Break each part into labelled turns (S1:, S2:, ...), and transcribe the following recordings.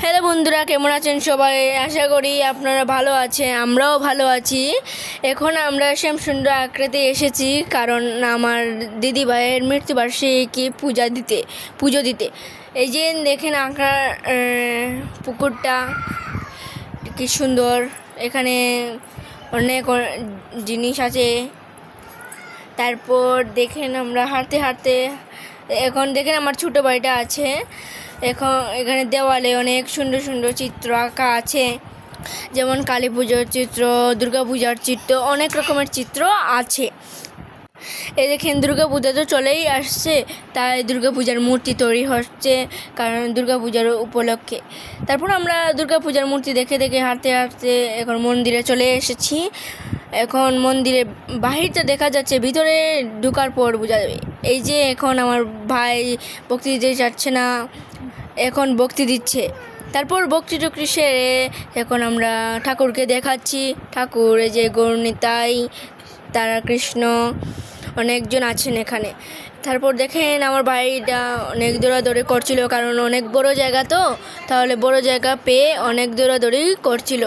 S1: Hello বন্ধুরা, কেমন আছেন সবাই? আশা করি আপনারা ভালো আছেন, আমরাও ভালো আছি। এখন আমরা শ্যামসুন্দর আকৃতি এসেছি কারণ আমার দিদি ভাইয়ের মৃত্যুবার্ষিকী পুজো দিতে। এই যে দেখেন আঁকার পুকুরটা কি সুন্দর, এখানে অনেক জিনিস আছে। তারপর দেখেন আমরা হাঁটতে হাঁটতে এখন দেখেন আমার ছোটো ভাইটা আছে। এখানে দেওয়ালে অনেক সুন্দর সুন্দর চিত্র আঁকা আছে, যেমন কালী পুজোর চিত্র, দুর্গা পূজার চিত্র, অনেক রকমের চিত্র আছে। এই দেখেন দুর্গা পূজা তো চলেই আসছে, তাই দুর্গা পূজার মূর্তি তৈরি হচ্ছে কারণ দুর্গা পূজার উপলক্ষে। তারপর আমরা দুর্গা পূজার মূর্তি দেখে দেখে হাঁটতে হাঁটতে এখন মন্দিরে চলে এসেছি। এখন মন্দিরে বাহিরটা দেখা যাচ্ছে, ভিতরে ঢোকার পর বোঝা যাবে। এই যে এখন আমার ভাই ভক্তি দিতে চাচ্ছে না, এখন ভক্তি দিচ্ছে। তারপর ভক্তি টক্তি সেরে এখন আমরা ঠাকুরকে দেখাচ্ছি। ঠাকুর এই যে গৌরনিতাই, তারা কৃষ্ণ, অনেকজন আছেন এখানে। তারপর দেখেন আমার ভাইটা অনেক দৌড়াদৌড়ি করছিল কারণ অনেক বড় জায়গা তো, তাহলে বড় জায়গা পেয়ে অনেক দৌড়াদৌড়ি করছিল।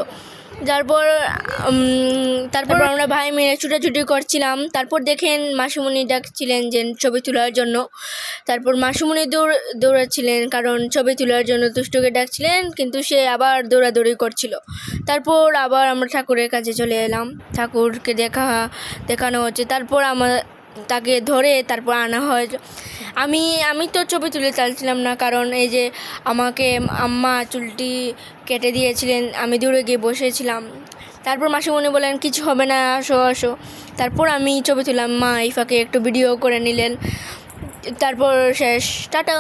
S1: তারপর আমরা ভাই মিলে ছুটাছুটি করছিলাম। তারপর দেখেন মাসুমণি ডাকছিলেন যে ছবি তোলার জন্য। তারপর মাসুমণি দৌড়াচ্ছিলেন কারণ ছবি তোলার জন্য দুষ্টুকে ডাকছিলেন, কিন্তু সে আবার দৌড়াদৌড়ি করছিল। তারপর আবার আমরা ঠাকুরের কাছে চলে এলাম, ঠাকুরকে দেখানো হচ্ছে। তারপর তাকে ধরে তারপর আনা হয়। আমি তো ছবি তুলে চাইছিলাম না কারণ এই যে আমাকে আম্মা চুলটি কেটে দিয়েছিলেন, আমি দূরে গিয়ে বসেছিলাম। তারপর মাসিমণি বলেন কিছু হবে না, আসো আসো। তারপর আমি ছবি তুললাম, মা ইফাকে একটু ভিডিও করে নিলেন। তারপর শেষ, টাটা।